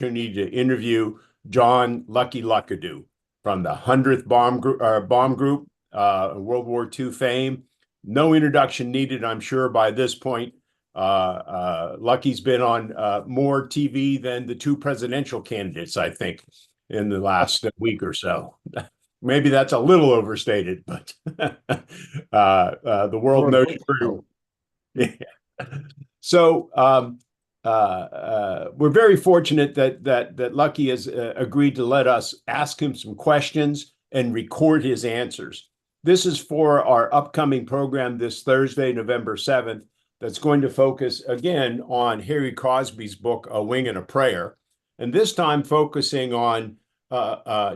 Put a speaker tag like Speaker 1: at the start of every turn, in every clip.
Speaker 1: opportunity to interview John Lucky Luckadoo from the 100th Bomb Group, World War II fame. No introduction needed, I'm sure, by this point. Lucky's been on more TV than the two presidential candidates, I think, in the last week or so. Maybe that's a little overstated, but the world knows true. So we're very fortunate that Lucky has agreed to let us ask him some questions and record his answers. This is for our upcoming program this Thursday, November 7th, that's going to focus again on Harry Crosby's book, A Wing and a Prayer, and this time focusing on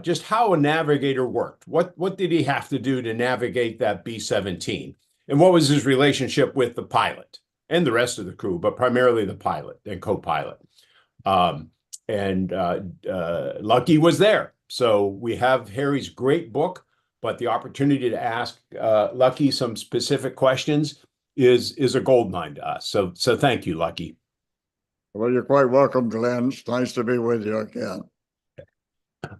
Speaker 1: just how a navigator worked. What did he have to do to navigate that B-17? And what was his relationship with the pilot and the rest of the crew, but primarily the pilot and co-pilot? Lucky was there. So we have Harry's great book, but the opportunity to ask Lucky some specific questions is a gold mine to us. So thank you, Lucky.
Speaker 2: Well, you're quite welcome, Glenn. It's nice to be with you again.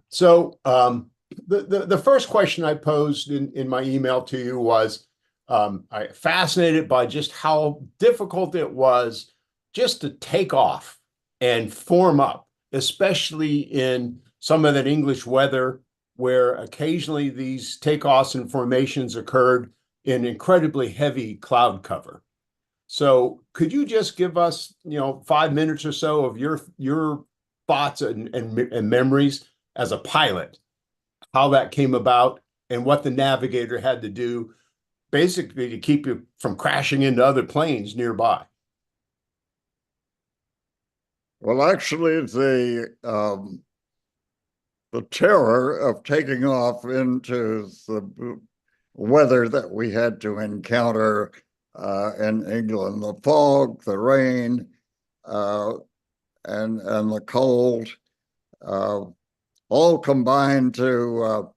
Speaker 1: So the first question I posed in my email to you was, I'm fascinated by just how difficult it was just to take off and form up, especially in some of that English weather, where occasionally these takeoffs and formations occurred in incredibly heavy cloud cover. So could you just give us, 5 minutes or so of your thoughts and memories as a pilot, how that came about and what the navigator had to do basically to keep you from crashing into other planes nearby?
Speaker 2: Well, actually, the terror of taking off into the weather that we had to encounter in England, the fog, the rain, and the cold, all combined to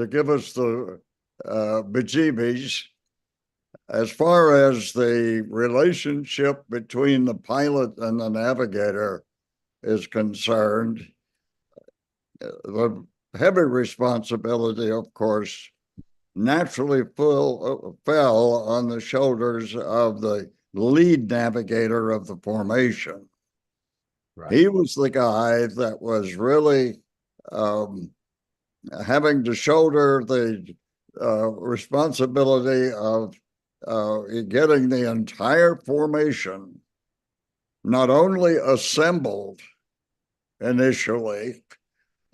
Speaker 2: give us the bejeebies. As far as the relationship between the pilot and the navigator is concerned, the heavy responsibility, of course, naturally fell on the shoulders of the lead navigator of the formation. Right. He was the guy that was really having to shoulder the responsibility of getting the entire formation not only assembled initially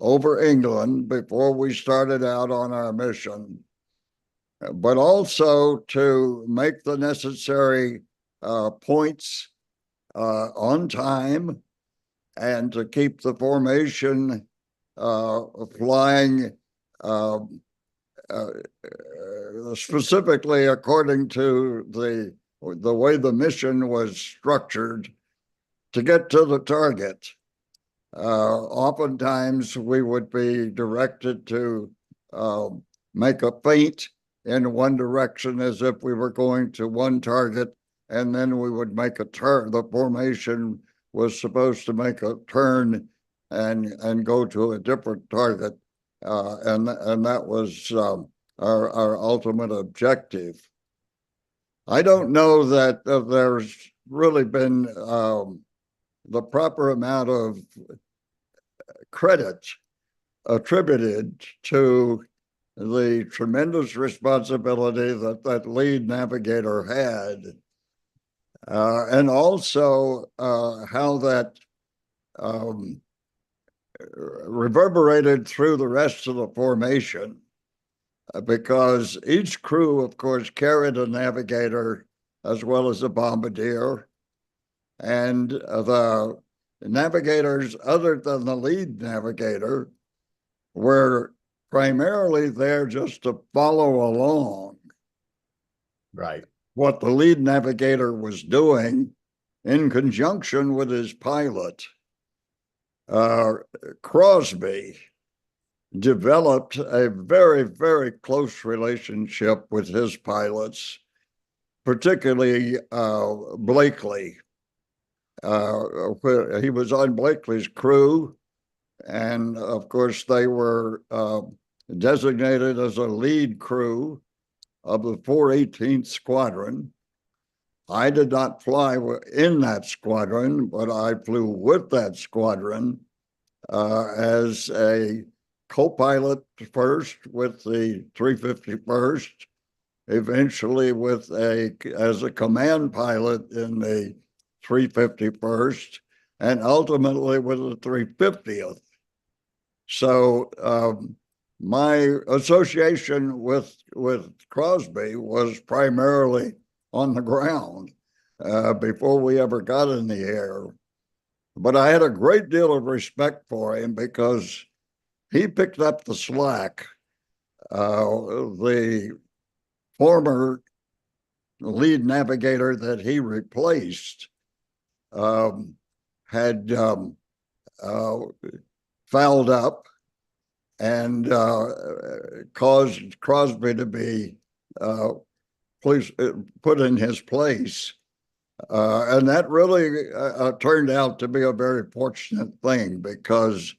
Speaker 2: over England before we started out on our mission, but also to make the necessary points on time and to keep the formation flying specifically according to the way the mission was structured to get to the target. Oftentimes we would be directed to make a feint in one direction as if we were going to one target, and then we would make a turn. The formation was supposed to make a turn and go to a different target, and that was our ultimate objective. I don't know that there's really been the proper amount of credit attributed to the tremendous responsibility that lead navigator had, and also how that reverberated through the rest of the formation, because each crew, of course, carried a navigator as well as a bombardier, and the navigators other than the lead navigator were primarily there just to follow along.
Speaker 1: Right.
Speaker 2: What the lead navigator was doing in conjunction with his pilot. Crosby developed a very, very close relationship with his pilots, particularly Blakely. where he was on Blakely's crew, and of course they were designated as a lead crew of the 418th Squadron. I did not fly in that squadron, but I flew with that squadron as a co-pilot first with the 351st, eventually as a command pilot in the 351st, and ultimately with the 350th. So my association with Crosby was primarily on the ground before we ever got in the air. But I had a great deal of respect for him because he picked up the slack. The former lead navigator that he replaced had fouled up and caused Crosby to be put in his place. And that really turned out to be a very fortunate thing, because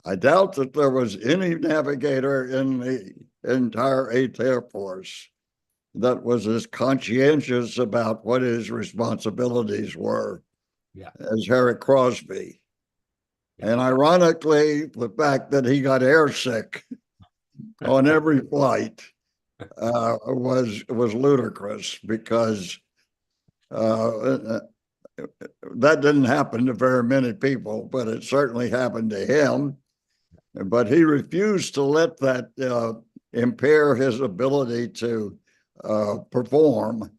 Speaker 2: I doubt that there was any navigator in the entire 8th Air Force that was as conscientious about what his responsibilities were as Harry Crosby. And ironically, the fact that he got airsick on every flight was ludicrous, because that didn't happen to very many people, but it certainly happened to him. But he refused to let that impair his ability to perform.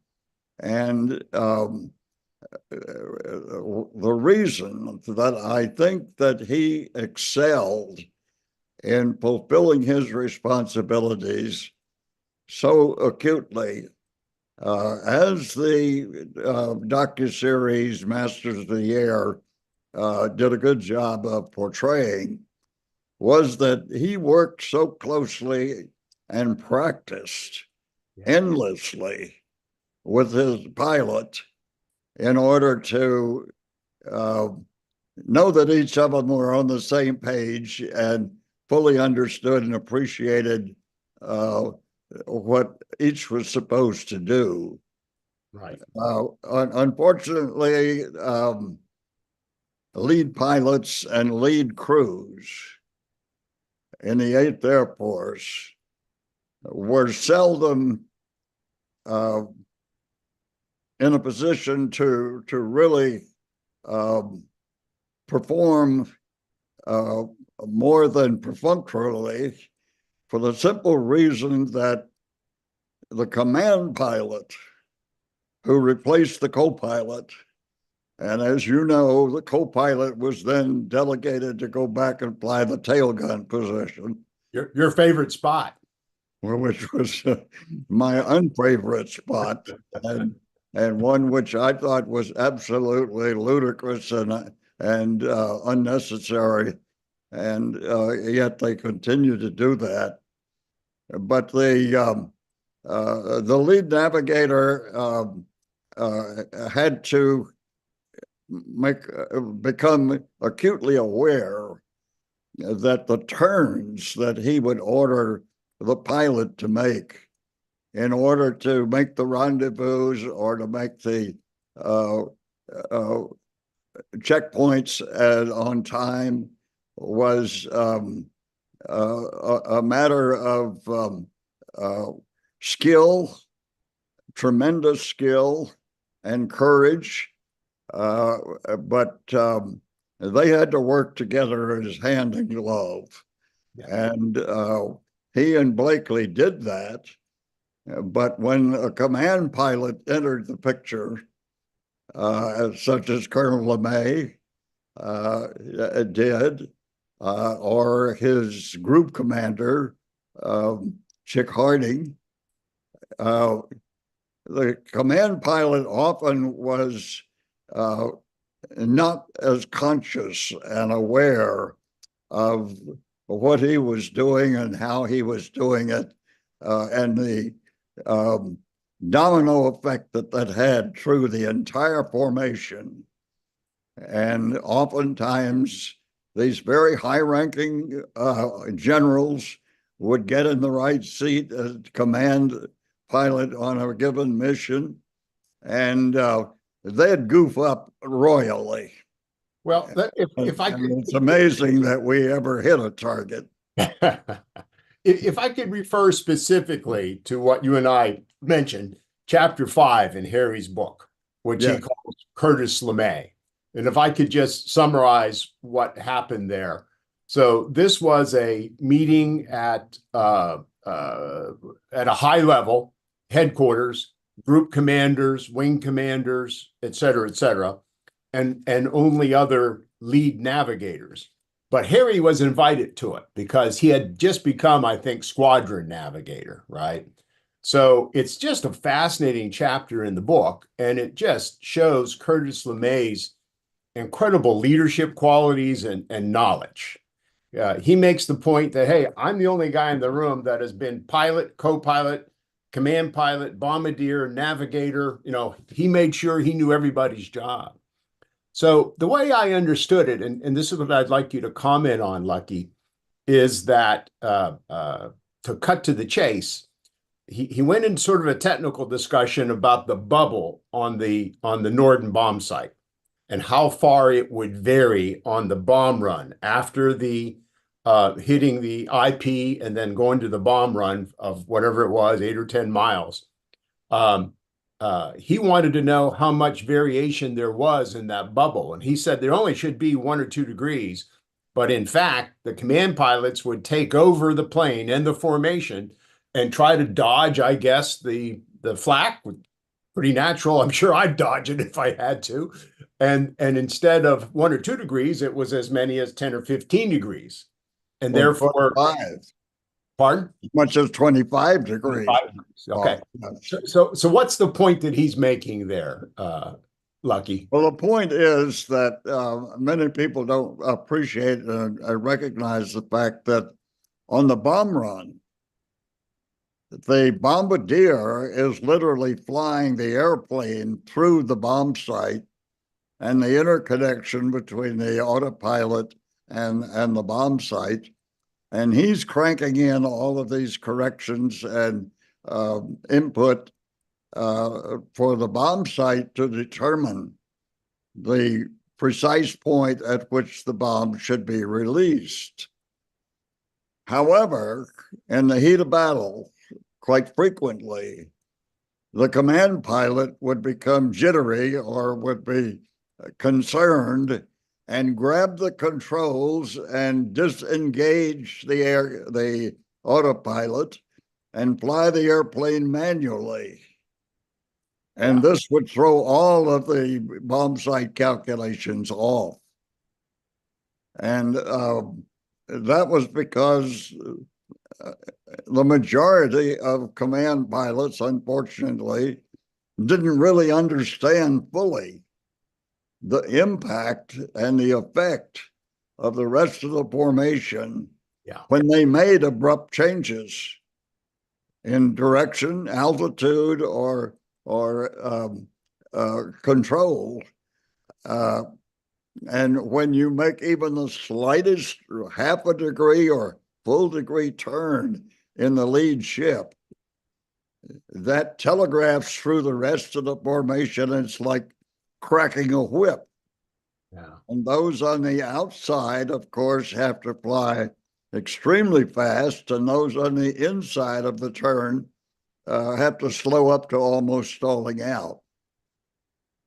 Speaker 2: And the reason that I think that he excelled in fulfilling his responsibilities so acutely, as the docuseries Masters of the Air did a good job of portraying, was that he worked so closely and practiced endlessly with his pilot in order to know that each of them were on the same page and fully understood and appreciated what each was supposed to do.
Speaker 1: Right.
Speaker 2: Unfortunately, lead pilots and lead crews in the 8th Air Force were seldom in a position to really perform more than perfunctorily, for the simple reason that the command pilot who replaced the co-pilot, and as you know, the co-pilot was then delegated to go back and fly the tail gun position.
Speaker 1: Your favorite spot.
Speaker 2: Which was my unfavorite spot, and one which I thought was absolutely ludicrous and unnecessary, and yet they continue to do that. But the lead navigator had to become acutely aware that the turns that he would order the pilot to make in order to make the rendezvous or to make the checkpoints on time was a matter of skill, tremendous skill and courage. But they had to work together as hand in glove. And he and Blakely did that. But when a command pilot entered the picture, such as Colonel LeMay did, or his group commander, Chick Harding, the command pilot often was not as conscious and aware of what he was doing and how he was doing it, and the domino effect that had through the entire formation. And oftentimes, these very high-ranking generals would get in the right seat as command pilot on a given mission, and they'd goof up royally.
Speaker 1: Well, if I
Speaker 2: And
Speaker 1: could,
Speaker 2: it's amazing that we ever hit a target.
Speaker 1: if I could refer specifically to what you and I mentioned, chapter 5 in Harry's book, which he
Speaker 2: Yeah.
Speaker 1: calls Curtis LeMay. And if I could just summarize what happened there. So this was a meeting at a high level, headquarters, group commanders, wing commanders, et cetera, and only other lead navigators. But Harry was invited to it because he had just become, I think, squadron navigator, right? So it's just a fascinating chapter in the book, and it just shows Curtis LeMay's incredible leadership qualities and knowledge. He makes the point that, hey, I'm the only guy in the room that has been pilot, co-pilot, command pilot, bombardier, navigator. He made sure he knew everybody's job. So the way I understood it, and this is what I'd like you to comment on, Lucky, is that to cut to the chase, he went in sort of a technical discussion about the bubble on the Norden bomb site and how far it would vary on the bomb run after the hitting the IP and then going to the bomb run of whatever it was, 8 or 10 miles. He wanted to know how much variation there was in that bubble. And he said there only should be 1 or 2 degrees. But in fact, the command pilots would take over the plane and the formation and try to dodge, I guess, the flak. Pretty natural. I'm sure I'd dodge it if I had to. And instead of 1 or 2 degrees, it was as many as 10 or 15 degrees. And
Speaker 2: Or
Speaker 1: therefore,
Speaker 2: 25,
Speaker 1: pardon?
Speaker 2: as much as 25 degrees.
Speaker 1: 25 degrees. Okay.
Speaker 2: Oh, yes.
Speaker 1: So what's the point that he's making there, Lucky?
Speaker 2: Well, the point is that many people don't appreciate and recognize the fact that on the bomb run, the bombardier is literally flying the airplane through the bomb site, and the interconnection between the autopilot and the bomb site. And he's cranking in all of these corrections and input for the bomb site to determine the precise point at which the bomb should be released. However, in the heat of battle, quite frequently, the command pilot would become jittery or would be concerned and grab the controls and disengage the autopilot and fly the airplane manually. And this would throw all of the bomb site calculations off. And that was because the majority of command pilots, unfortunately, didn't really understand fully the impact and the effect of the rest of the formation when they made abrupt changes in direction, altitude, or control. And when you make even the slightest half a degree or full degree turn in the lead ship, that telegraphs through the rest of the formation. It's like cracking a whip.
Speaker 1: Yeah.
Speaker 2: And those on the outside, of course, have to fly extremely fast, and those on the inside of the turn have to slow up to almost stalling out.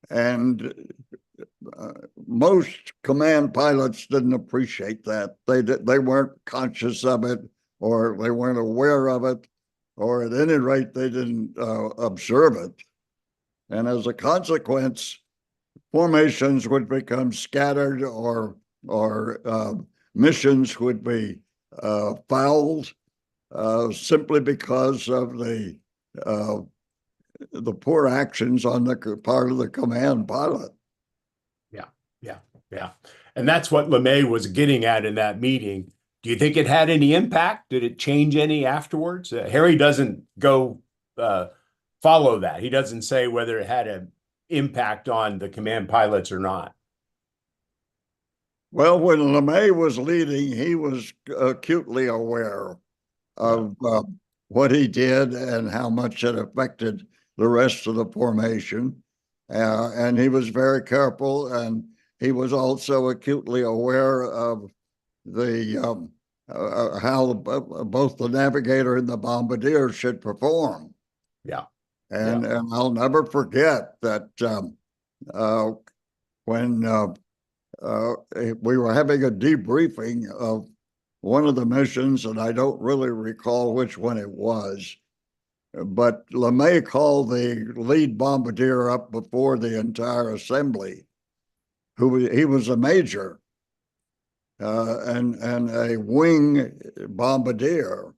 Speaker 2: And most command pilots didn't appreciate that. They weren't conscious of it, or they weren't aware of it, or at any rate, they didn't observe it. And as a consequence, formations would become scattered, or missions would be fouled simply because of the poor actions on the part of the command pilot.
Speaker 1: Yeah. And that's what LeMay was getting at in that meeting. Do you think it had any impact? Did it change any afterwards? Harry doesn't go follow that. He doesn't say whether it had an impact on the command pilots or not.
Speaker 2: Well, when LeMay was leading, he was acutely aware
Speaker 1: Yeah.
Speaker 2: of what he did and how much it affected the rest of the formation. And he was very careful, and he was also acutely aware of the how both the navigator and the bombardier should perform.
Speaker 1: Yeah. Yeah.
Speaker 2: And I'll never forget that uh, when we were having a debriefing of one of the missions, and I don't really recall which one it was, but LeMay called the lead bombardier up before the entire assembly, he was a major and a wing bombardier,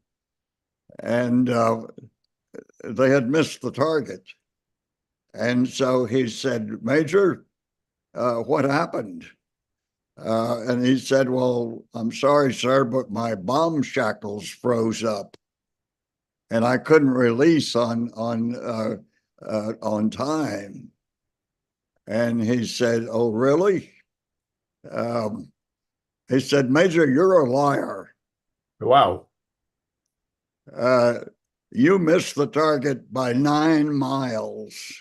Speaker 2: and they had missed the target. And so he said, Major, what happened? And he said, well, I'm sorry, sir, but my bomb shackles froze up and I couldn't release on time. And he said, oh, really? Um, he said, Major, you're a liar.
Speaker 1: Wow.
Speaker 2: Uh, you missed the target by 9 miles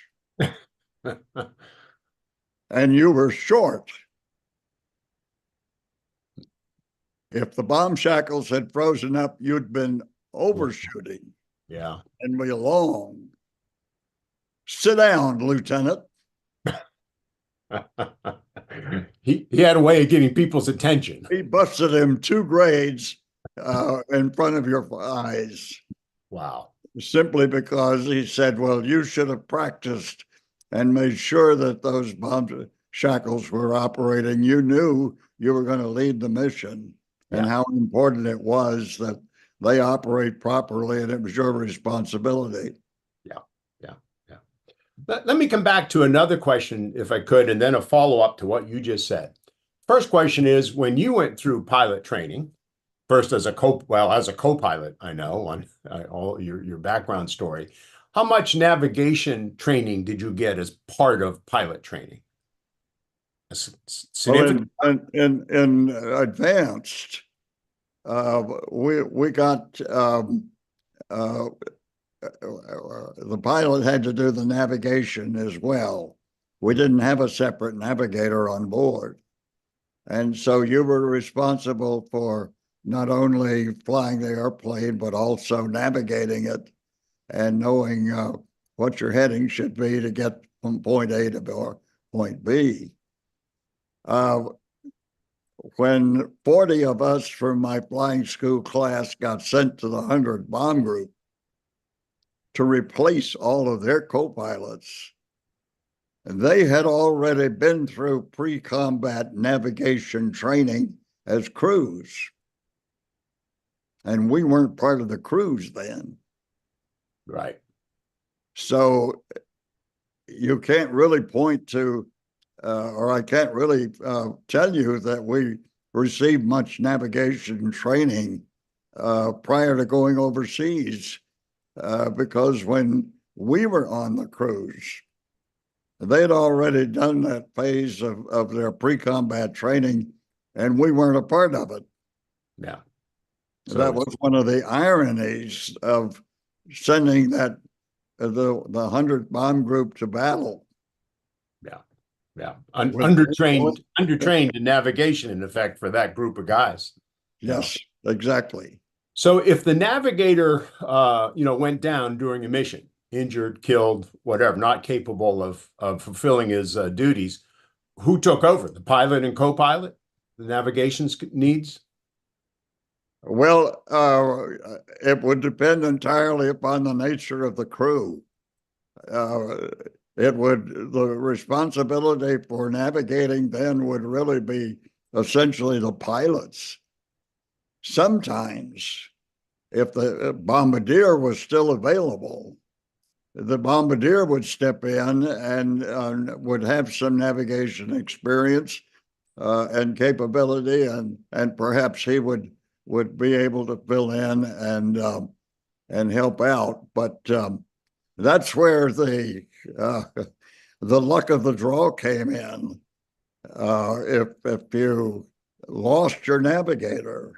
Speaker 2: and you were short. If the bomb shackles had frozen up, you'd been overshooting
Speaker 1: Yeah.
Speaker 2: and be long. Sit down, Lieutenant.
Speaker 1: He had a way of getting people's attention.
Speaker 2: He busted him 2 grades in front of your eyes
Speaker 1: Wow.
Speaker 2: simply because he said, well, you should have practiced and made sure that those bomb shackles were operating. You knew you were going to lead the mission and how important it was that they operate properly, and it was your responsibility.
Speaker 1: Yeah. Yeah. Yeah. Let me come back to another question, if I could, and then a follow-up to what you just said. First question is, when you went through pilot training, first as a co-pilot, I know on all your background story, how much navigation training did you get as part of pilot training?
Speaker 2: Well,
Speaker 1: Significant?
Speaker 2: in advanced, we got the pilot had to do the navigation as well. We didn't have a separate navigator on board. And so you were responsible for not only flying the airplane, but also navigating it and knowing what your heading should be to get from point A to point B. When 40 of us from my flying school class got sent to the 100 bomb group to replace all of their co-pilots, they had already been through pre-combat navigation training as crews. And we weren't part of the crews then.
Speaker 1: Right.
Speaker 2: So you can't really point to, or I can't really tell you that we received much navigation training prior to going overseas, because when we were on the cruise, they'd already done that phase of their pre-combat training, and we weren't a part of it.
Speaker 1: Yeah.
Speaker 2: So that was one of the ironies of sending the 100 bomb group to battle.
Speaker 1: Yeah. Yeah. Undertrained in navigation, in effect, for that group of guys.
Speaker 2: Yes, exactly.
Speaker 1: So if the navigator, went down during a mission, injured, killed, whatever, not capable of fulfilling his duties, who took over? The pilot and co-pilot? The navigation needs?
Speaker 2: Well, it would depend entirely upon the nature of the crew. The responsibility for navigating then would really be essentially the pilots. Sometimes, if the bombardier was still available, the bombardier would step in and would have some navigation experience and capability, and perhaps he would be able to fill in and help out. But that's where the luck of the draw came in. If you lost your navigator.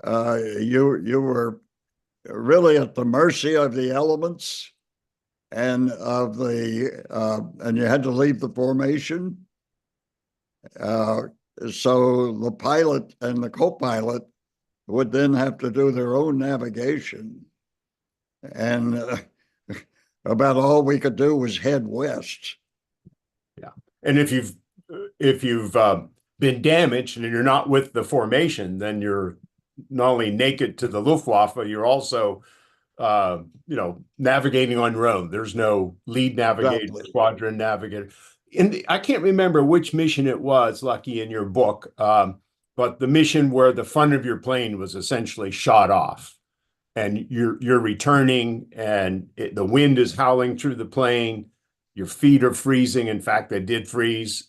Speaker 2: You were really at the mercy of the elements and of and you had to leave the formation. So the pilot and the co-pilot would then have to do their own navigation. And about all we could do was head west.
Speaker 1: Yeah. And if you've been damaged and you're not with the formation, then you're not only naked to the Luftwaffe, you're also navigating on your own. There's no lead navigator,
Speaker 2: Exactly.
Speaker 1: squadron navigator. I can't remember which mission it was, Lucky, in your book, but the mission where the front of your plane was essentially shot off, and you're returning, and the wind is howling through the plane. Your feet are freezing. In fact, they did freeze.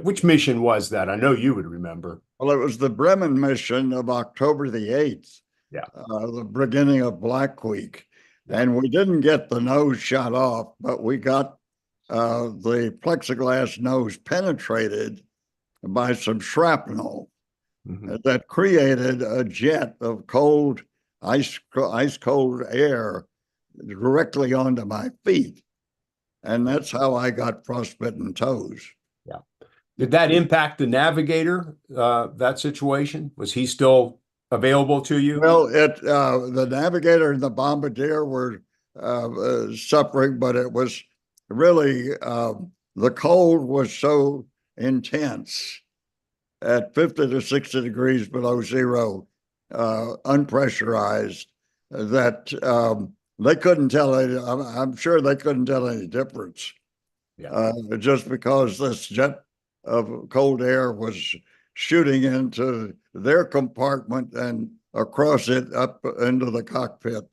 Speaker 1: Which mission was that? I know you would remember.
Speaker 2: Well, it was the Bremen mission of October the 8th.
Speaker 1: Yeah.
Speaker 2: The beginning of Black Week.
Speaker 1: Yeah.
Speaker 2: And we didn't get the nose shot off, but we got the plexiglass nose penetrated by some shrapnel that created a jet of cold, ice cold air directly onto my feet. And that's how I got frostbitten toes.
Speaker 1: Yeah. Did that impact the navigator, that situation? Was he still available to you?
Speaker 2: Well, the navigator and the bombardier were suffering, but it was really the cold was so intense at 50 to 60 degrees below zero, unpressurized, that they couldn't tell any, I'm sure they couldn't tell any difference.
Speaker 1: Yeah.
Speaker 2: Just because this jet of cold air was shooting into their compartment and across it up into the cockpit.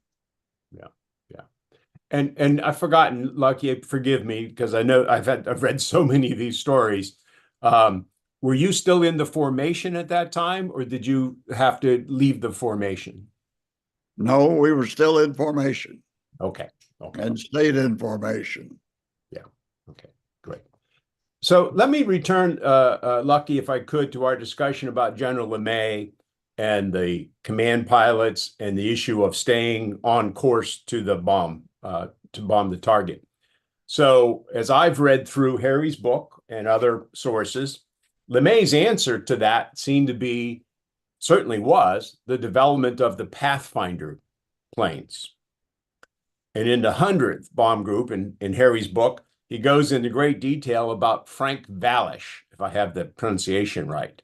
Speaker 1: Yeah. Yeah. And I've forgotten, Lucky, forgive me, because I know I've read so many of these stories. Were you still in the formation at that time, or did you have to leave the formation?
Speaker 2: No, we were still in formation.
Speaker 1: Okay. Okay.
Speaker 2: And stayed in formation.
Speaker 1: Yeah. Okay. Great. So let me return, Lucky, if I could, to our discussion about General LeMay and the command pilots and the issue of staying on course to bomb the target. So as I've read through Harry's book and other sources, LeMay's answer to that seemed to be, certainly was, the development of the Pathfinder planes. And in the 100th bomb group in Harry's book, he goes into great detail about Frank Valish, if I have the pronunciation right,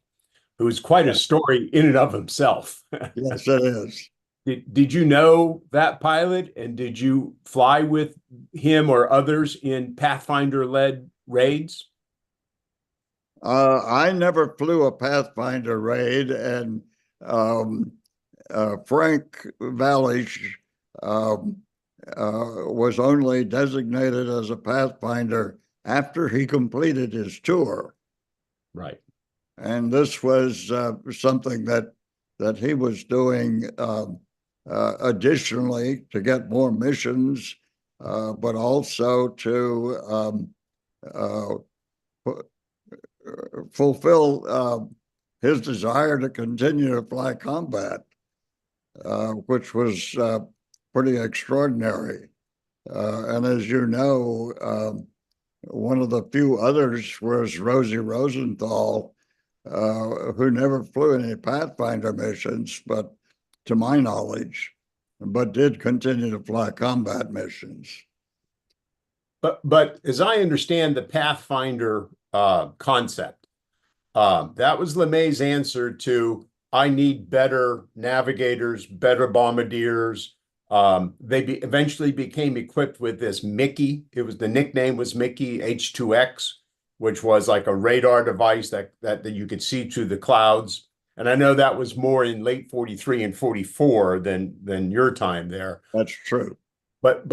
Speaker 1: who's quite a story in and of himself.
Speaker 2: Yes, it is.
Speaker 1: Did you know that pilot, and did you fly with him or others in Pathfinder-led raids?
Speaker 2: I never flew a Pathfinder raid, and Frank Valish was only designated as a Pathfinder after he completed his tour.
Speaker 1: Right.
Speaker 2: And this was something that he was doing additionally to get more missions, but also to fulfill his desire to continue to fly combat, which was pretty extraordinary. And as you know, one of the few others was Rosie Rosenthal, who never flew any Pathfinder missions, but to my knowledge, but did continue to fly combat missions.
Speaker 1: But as I understand the Pathfinder concept, that was LeMay's answer to, I need better navigators, better bombardiers. They eventually became equipped with this Mickey. The nickname was Mickey H2X, which was like a radar device that you could see through the clouds. And I know that was more in late 43 and 44 than your time there.
Speaker 2: That's true.
Speaker 1: But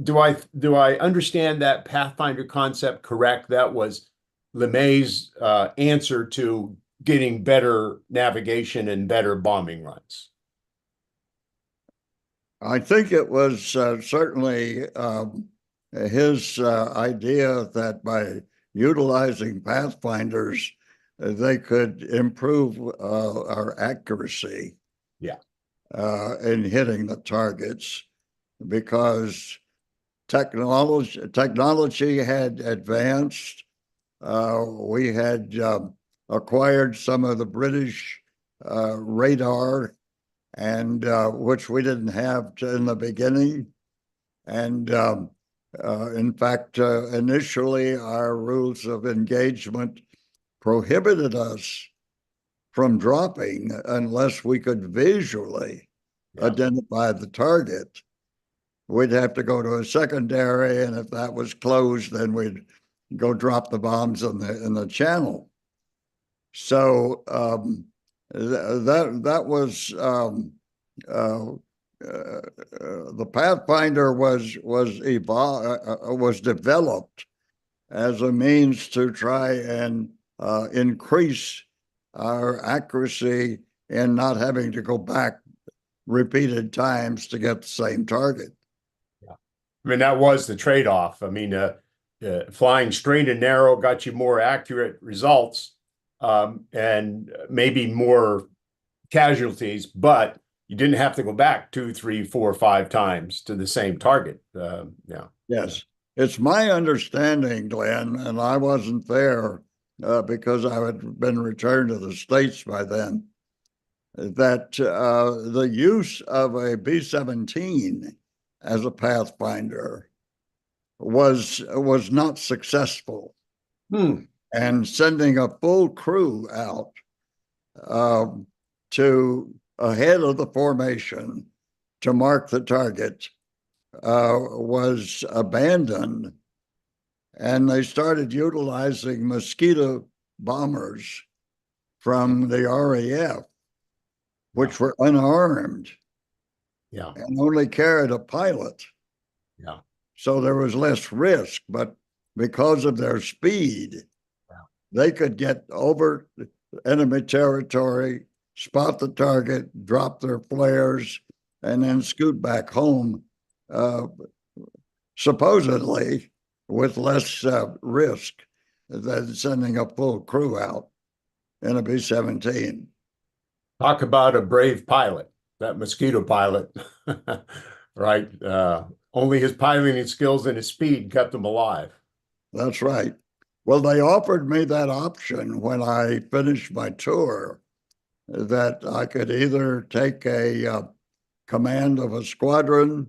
Speaker 1: do I understand that Pathfinder concept correct? That was LeMay's answer to getting better navigation and better bombing runs.
Speaker 2: I think it was certainly his idea that by utilizing Pathfinders, they could improve our accuracy
Speaker 1: Yeah.
Speaker 2: in hitting the targets, because technology had advanced. We had acquired some of the British radar, and which we didn't have in the beginning. And in fact, initially, our rules of engagement prohibited us from dropping unless we could visually identify the target. We'd have to go to a secondary, and if that was closed, then we'd go drop the bombs in the channel. So that was the Pathfinder was developed as a means to try and increase our accuracy and not having to go back repeated times to get the same target.
Speaker 1: Yeah. I mean, that was the trade-off. I mean, flying straight and narrow got you more accurate results, and maybe more casualties, but you didn't have to go back 2, 3, 4, 5 times to the same target. Yeah.
Speaker 2: Yes. It's my understanding, Glenn, and I wasn't there because I had been returned to the States by then, that the use of a B-17 as a pathfinder was not successful. And sending a full crew out to ahead of the formation to mark the target was abandoned, and they started utilizing mosquito bombers from the RAF, which were unarmed, and only carried a pilot.
Speaker 1: Yeah.
Speaker 2: So there was less risk, but because of their speed, they could get over enemy territory, spot the target, drop their flares, and then scoot back home, supposedly with less risk than sending a full crew out in a B-17.
Speaker 1: Talk about a brave pilot, that mosquito pilot, right? Only his piloting skills and his speed kept him alive.
Speaker 2: That's right. Well, they offered me that option when I finished my tour, that I could either take a command of a squadron,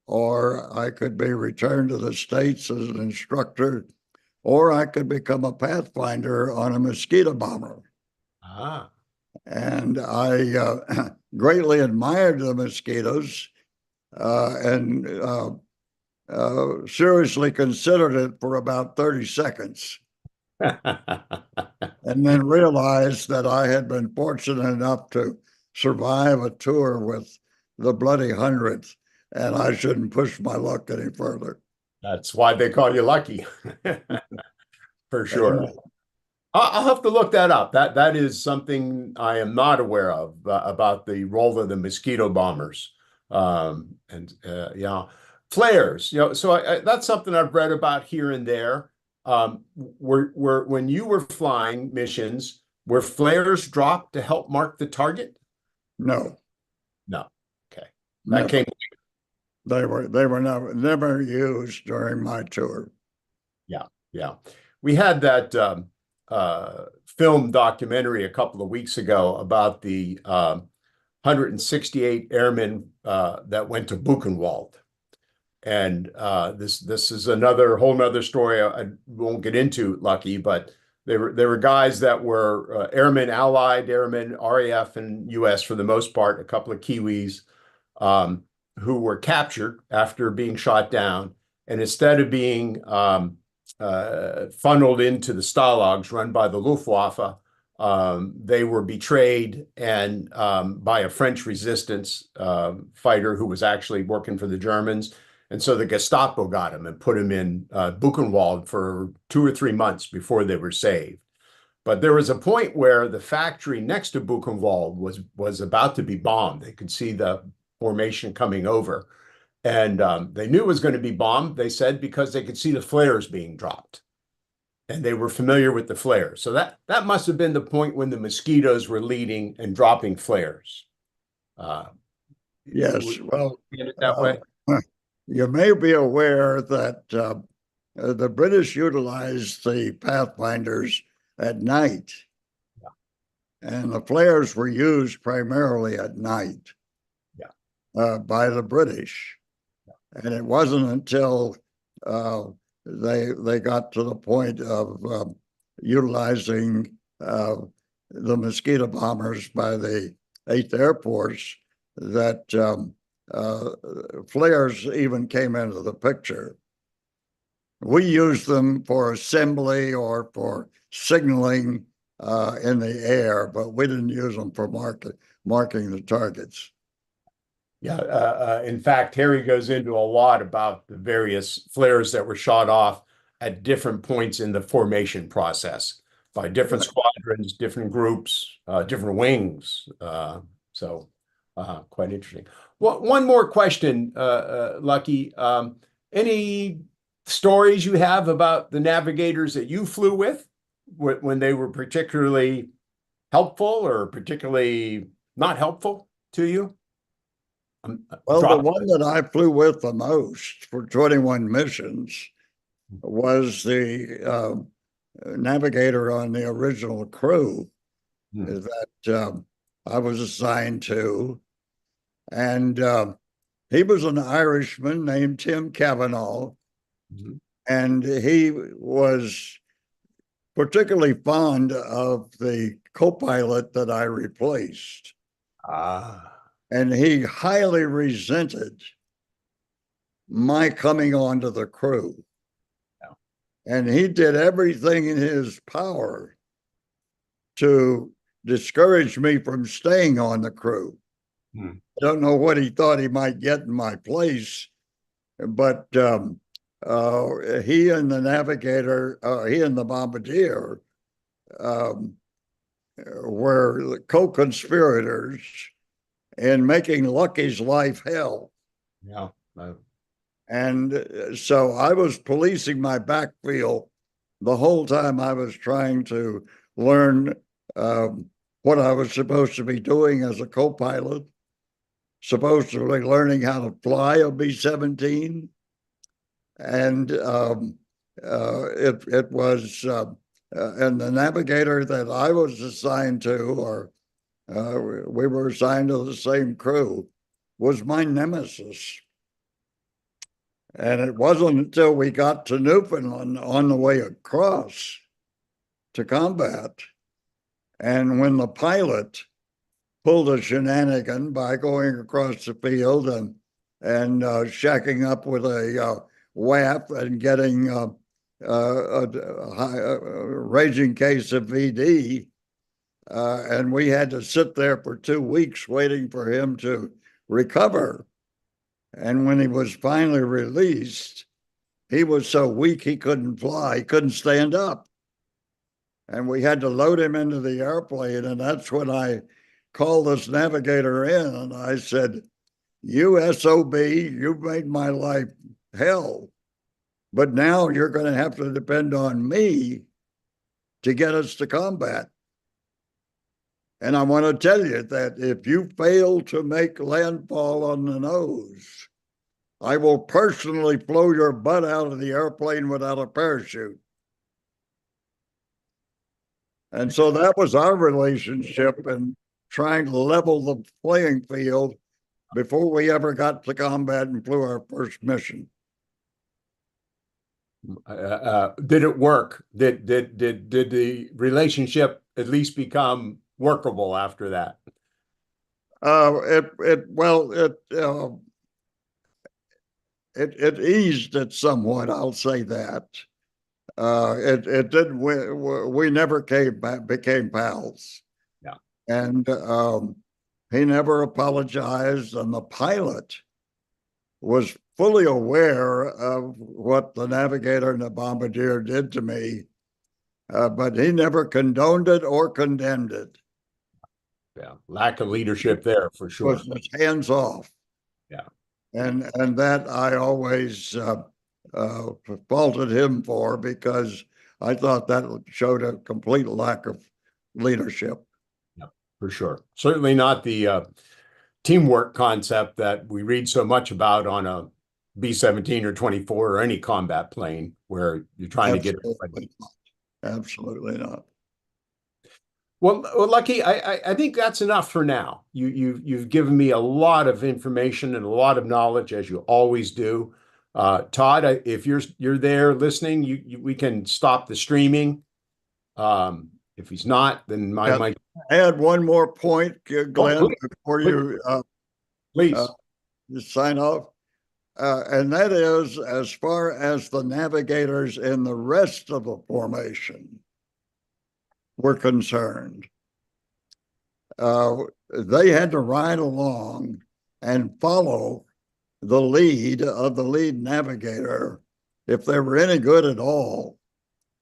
Speaker 2: or I could be returned to the States as an instructor, or I could become a pathfinder on a mosquito bomber. And I greatly admired the mosquitoes and seriously considered it for about 30 seconds. And then realized that I had been fortunate enough to survive a tour with the Bloody Hundredth, and I shouldn't push my luck any further.
Speaker 1: That's why they call you lucky. For sure. I'll have to look that up. That is something I am not aware of, about the role of the mosquito bombers. Yeah, flares. So that's something I've read about here and there. When you were flying missions, were flares dropped to help mark the target?
Speaker 2: No.
Speaker 1: No. Okay. That came.
Speaker 2: They were never used during my tour.
Speaker 1: Yeah. Yeah. We had that film documentary a couple of weeks ago about the 168 airmen that went to Buchenwald. And this is another whole nother story I won't get into, Lucky, but there were guys that were airmen, Allied airmen, RAF and US for the most part, a couple of Kiwis, who were captured after being shot down. And instead of being funneled into the Stalags run by the Luftwaffe, they were betrayed and by a French resistance fighter who was actually working for the Germans. And so the Gestapo got him and put him in Buchenwald for 2 or 3 months before they were saved. But there was a point where the factory next to Buchenwald was about to be bombed. They could see the formation coming over. And they knew it was going to be bombed, they said, because they could see the flares being dropped. and they were familiar with the flares. So that must have been the point when the mosquitoes were leading and dropping flares. Uh,
Speaker 2: Yes, well,
Speaker 1: it that way?
Speaker 2: you may be aware that the British utilized the Pathfinders at night, and the flares were used primarily at night by the British. And it wasn't until they got to the point of utilizing the mosquito bombers by the 8th Air Force that flares even came into the picture. We used them for assembly or for signaling in the air, but we didn't use them for marking the targets.
Speaker 1: Yeah, in fact, Harry goes into a lot about the various flares that were shot off at different points in the formation process by different squadrons, different groups, different wings. So quite interesting. Well, one more question, Lucky. Any stories you have about the navigators that you flew with when they were particularly helpful or particularly not helpful to you?
Speaker 2: Well, the one that I flew with the most for 21 missions was the navigator on the original crew that I was assigned to. And he was an Irishman named Tim Cavanaugh. And he was particularly fond of the co-pilot that I replaced. And he highly resented my coming onto the crew. And he did everything in his power to discourage me from staying on the crew. I don't know what he thought he might get in my place, but he and the navigator, he and the bombardier were co-conspirators in making Lucky's life hell.
Speaker 1: Yeah.
Speaker 2: And so I was policing my backfield the whole time I was trying to learn what I was supposed to be doing as a co-pilot, supposed to be learning how to fly a B-17. And it was, and the navigator that I was assigned to, or we were assigned to the same crew, was my nemesis. And it wasn't until we got to Newfoundland on the way across to combat, and when the pilot pulled a shenanigan by going across the field and shacking up with a WAF and getting a raging case of VD, and we had to sit there for 2 weeks waiting for him to recover. And when he was finally released, he was so weak he couldn't fly, he couldn't stand up. And we had to load him into the airplane. And that's when I called this navigator in and I said, "You SOB, you've made my life hell. But now you're going to have to depend on me to get us to combat. And I want to tell you that if you fail to make landfall on the nose, I will personally blow your butt out of the airplane without a parachute." And so that was our relationship in trying to level the playing field before we ever got to combat and flew our first mission.
Speaker 1: Did it work? Did the relationship at least become workable after that?
Speaker 2: It eased it somewhat. I'll say that. It didn't. We never became pals.
Speaker 1: Yeah.
Speaker 2: And he never apologized, and the pilot was fully aware of what the navigator and the bombardier did to me, but he never condoned it or condemned it.
Speaker 1: Yeah, lack of leadership there for sure.
Speaker 2: Was hands off.
Speaker 1: Yeah,
Speaker 2: and that I always faulted him for, because I thought that showed a complete lack of leadership.
Speaker 1: Yeah, for sure. Certainly not the teamwork concept that we read so much about on a B-17 or 24 or any combat plane where you're trying to get everybody.
Speaker 2: Absolutely not.
Speaker 1: Well, Lucky, I think that's enough for now. You've given me a lot of information and a lot of knowledge, as you always do. Todd, if you're there listening, we can stop the streaming. If he's not, then
Speaker 3: Yeah.
Speaker 1: my
Speaker 2: Add one more point, Glenn, before you
Speaker 1: please.
Speaker 2: sign off. And that is, as far as the navigators in the rest of the formation were concerned, they had to ride along and follow the lead of the lead navigator. If they were any good at all,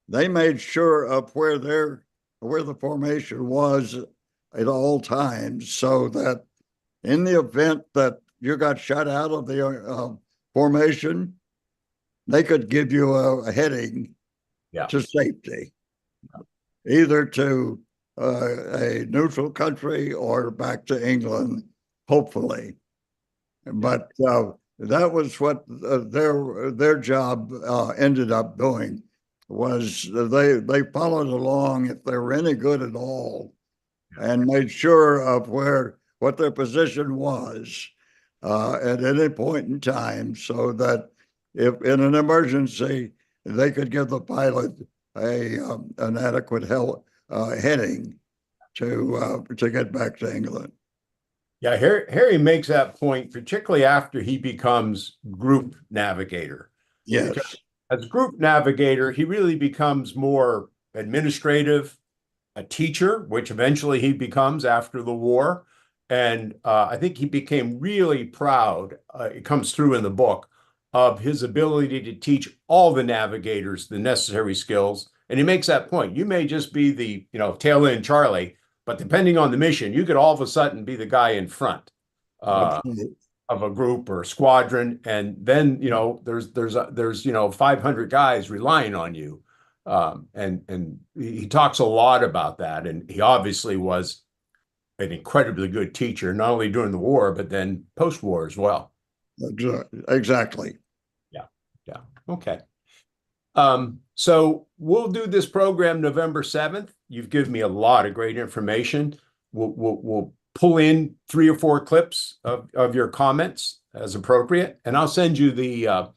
Speaker 2: they made sure of where the formation was at all times, so that in the event that you got shut out of the formation, they could give you a heading to safety, either to a neutral country or back to England, hopefully. But that was what their job ended up doing, was they followed along if they were any good at all, and made sure of what their position was at any point in time, so that if in an emergency they could give the pilot an adequate heading to get back to England.
Speaker 1: Yeah, Harry makes that point, particularly after he becomes group navigator.
Speaker 2: Yes.
Speaker 1: Because as group navigator, he really becomes more administrative, a teacher, which eventually he becomes after the war. And I think he became really proud, it comes through in the book, of his ability to teach all the navigators the necessary skills. And he makes that point. You may just be the, tail end Charlie, but depending on the mission, you could all of a sudden be the guy in front of a group or squadron. And then, there's 500 guys relying on you. And he talks a lot about that. And he obviously was an incredibly good teacher, not only during the war, but then post-war as well.
Speaker 2: Exactly.
Speaker 1: Yeah. Okay. So we'll do this program November 7th. You've given me a lot of great information. We'll pull in 3 or 4 clips of your comments as appropriate, and I'll send you the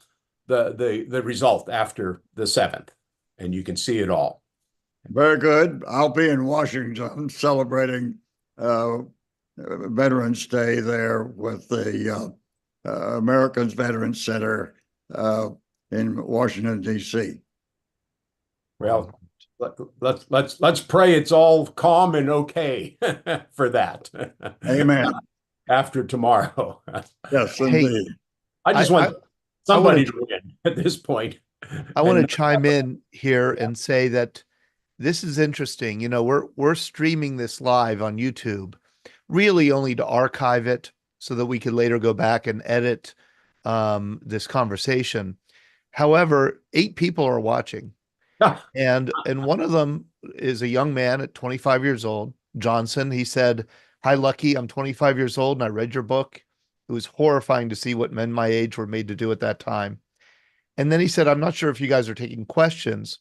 Speaker 1: result after the 7th, and you can see it all.
Speaker 2: Very good. I'll be in Washington celebrating Veterans Day there with the Americans Veterans Center in Washington, D.C.
Speaker 1: Well, let's pray it's all calm and okay for that.
Speaker 2: Amen.
Speaker 1: After tomorrow.
Speaker 2: Yes, indeed.
Speaker 1: I just want somebody to win at this point.
Speaker 3: I want to chime in here and say that this is interesting. We're streaming this live on YouTube, really only to archive it so that we could later go back and edit this conversation. However, 8 people are watching. And one of them is a young man at 25 years old, Johnson. He said, "Hi, Lucky, I'm 25 years old and I read your book. It was horrifying to see what men my age were made to do at that time." And then he said, "I'm not sure if you guys are taking questions,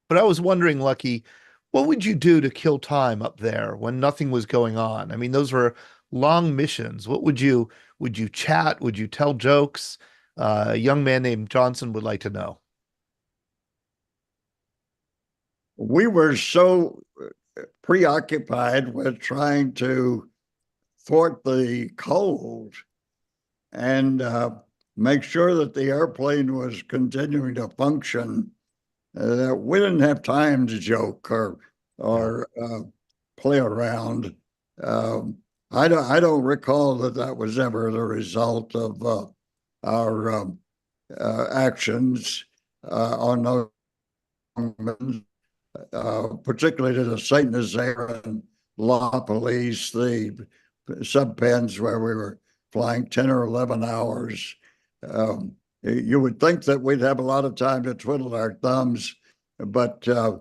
Speaker 3: but I was wondering, Lucky, what would you do to kill time up there when nothing was going on? I mean, those were long missions. What would you chat? Would you tell jokes?" A young man named Johnson would like to know.
Speaker 2: We were so preoccupied with trying to thwart the cold and make sure that the airplane was continuing to function that we didn't have time to joke or play around. I don't recall that was ever the result of our actions on those, particularly to the Saint Nazaire and La Police, the subpens where we were flying 10 or 11 hours. You would think that we'd have a lot of time to twiddle our thumbs but uh,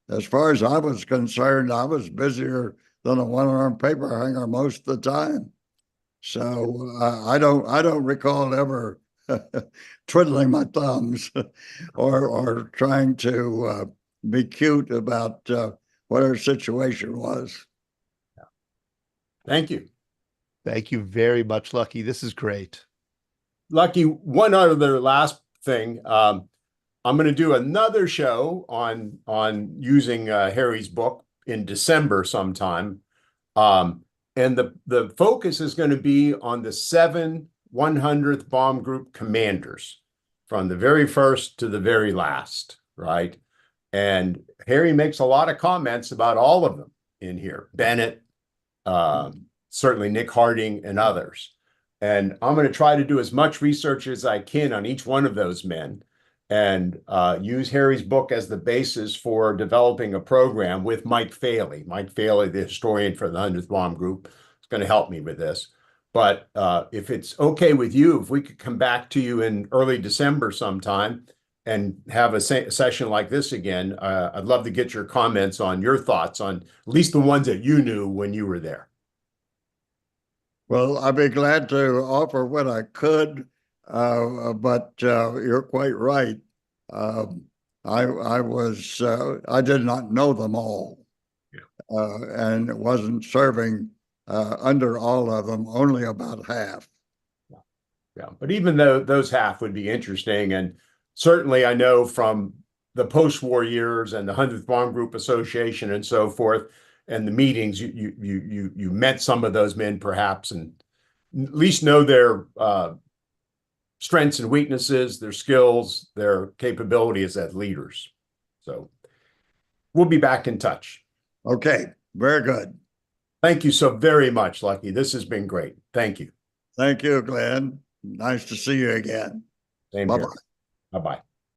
Speaker 2: as far as I was concerned, I was busier than a one-armed paper hanger most of the time. So I don't recall ever twiddling my thumbs or trying to be cute about what our situation was.
Speaker 1: Thank you.
Speaker 3: Thank you very much, Lucky. This is great.
Speaker 1: Lucky, one other last thing. I'm going to do another show on using Harry's book in December sometime. And the focus is going to be on the 7 100th Bomb Group commanders from the very first to the very last, right? And Harry makes a lot of comments about all of them in here. Bennett, certainly Nick Harding and others. And I'm going to try to do as much research as I can on each one of those men and use Harry's book as the basis for developing a program with Mike Faley. Mike Faley, the historian for the 100th Bomb Group, is going to help me with this. But if it's okay with you, if we could come back to you in early December sometime and have a session like this again, I'd love to get your comments on your thoughts on at least the ones that you knew when you were there.
Speaker 2: Well, I'd be glad to offer what I could, but you're quite right. I did not know them all, and wasn't serving under all of them, only about half.
Speaker 1: Yeah, but even though those half would be interesting, and certainly I know from the post-war years and the 100th Bomb Group Association and so forth, and the meetings, you met some of those men perhaps, and at least know their strengths and weaknesses, their skills, their capabilities as leaders. So we'll be back in touch.
Speaker 2: Okay, very good.
Speaker 1: Thank you so very much, Lucky. This has been great. Thank you.
Speaker 2: Thank you, Glenn. Nice to see you again.
Speaker 1: Same
Speaker 2: Bye-bye.
Speaker 1: here. Bye-bye.